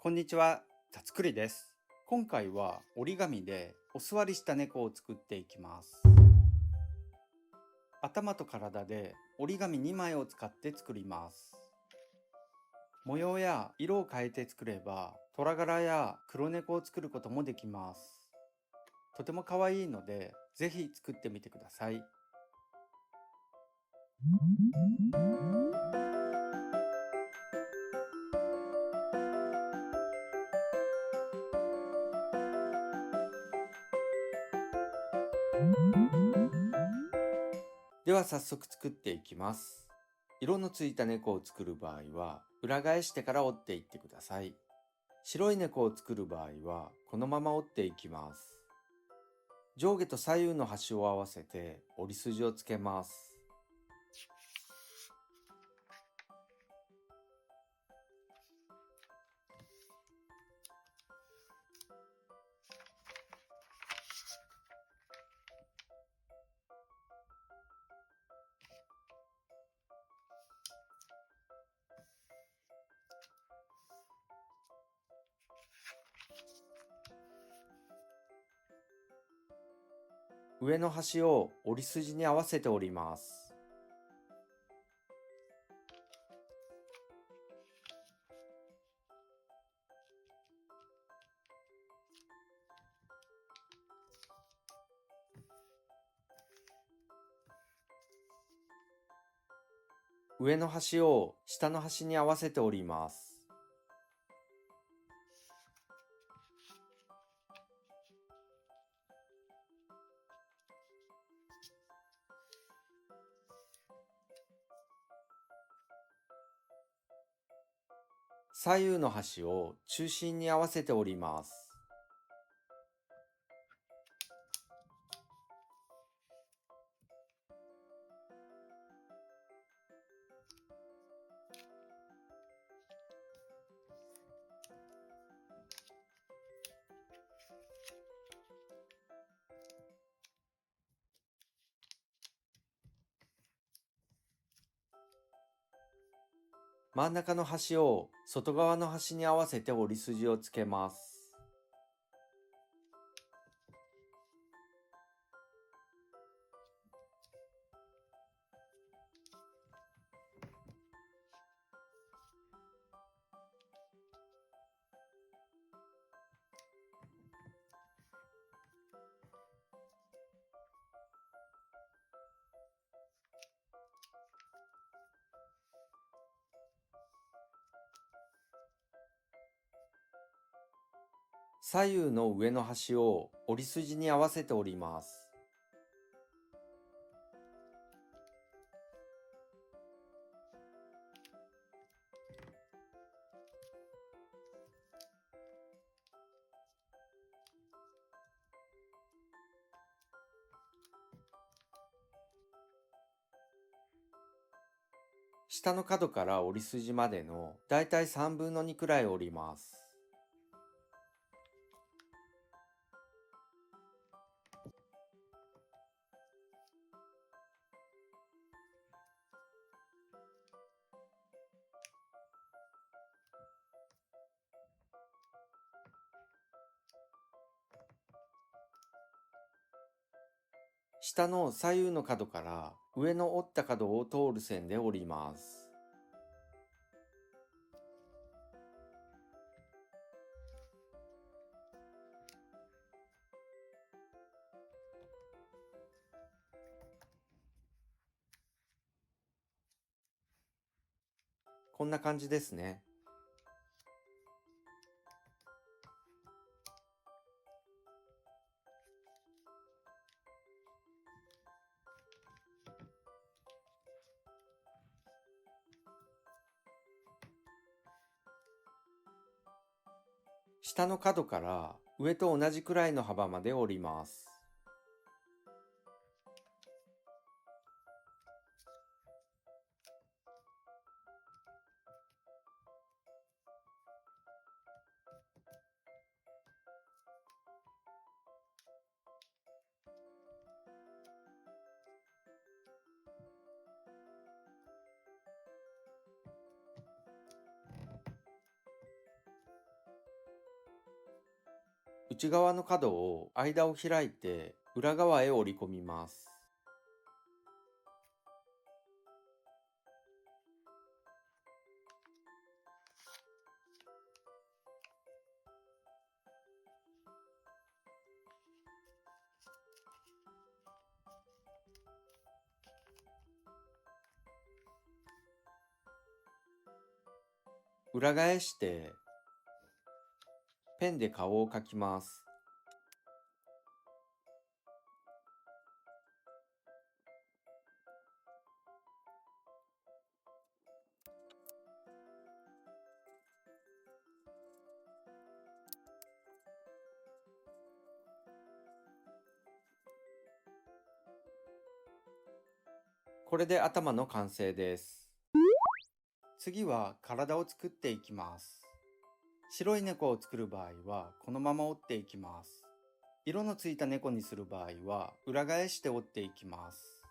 こんにちは、たつくりです。今回は折り紙でお座りした猫を作っていきます。頭と体で折り紙2枚を使って作ります。模様や色を変えて作れば、虎柄や黒猫を作ることもできます。とても可愛いので、ぜひ作ってみてください。では早速作っていきます。色のついた猫を作る場合は、裏返してから折っていってください。白い猫を作る場合は、このまま折っていきます。上下と左右の端を合わせて折り筋をつけます。上の端を折り筋に合わせて折ります。上の端を下の端に合わせて折ります。左右の端を中心に合わせて折ります。真ん中の端を外側の端に合わせて折り筋をつけます。左右の上の端を折り筋に合わせて折ります。下の角から折り筋までのだいたい3分の2くらい折ります。下の左右の角から上の折った角を通る線で折ります。こんな感じですね。下の角から上と同じくらいの幅まで折ります。内側の角を間を開いて裏側へ折り込みます。裏返してペンで顔を描きます。これで頭の完成です。次は体を作っていきます。白い猫を作る場合はこのまま折っていきます。色のついた猫にする場合は裏返して折っていきます。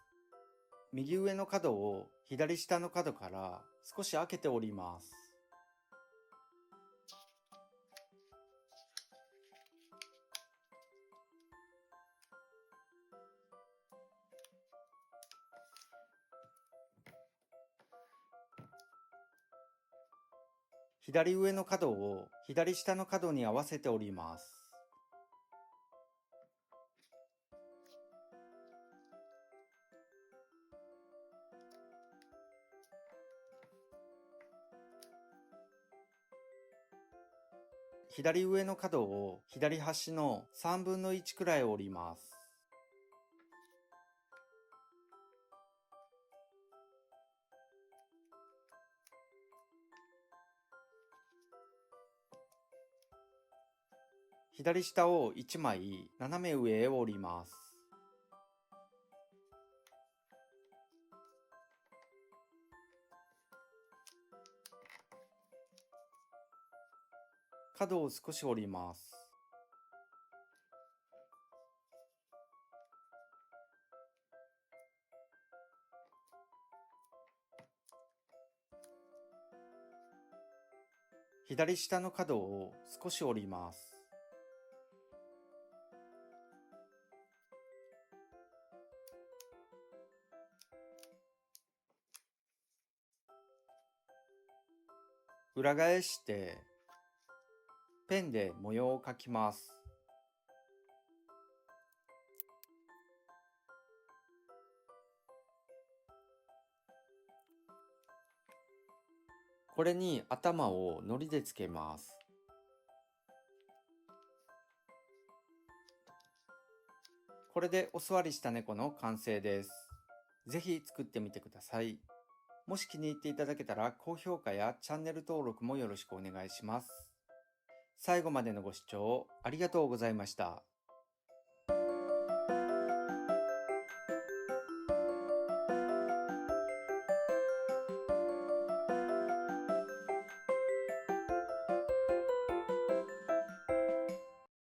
右上の角を左下の角から少し開けて折ります。左上の角を左下の角に合わせて折ります。左上の角を左端の3分の1くらい折ります。左下を1枚斜め上へ折ります。角を少し折ります。左下の角を少し折ります。裏返してペンで模様を描きます。これに頭を糊でつけます。これでお座りした猫の完成です。ぜひ作ってみてください。もし気に入っていただけたら高評価やチャンネル登録もよろしくお願いします。最後までのご視聴ありがとうございました。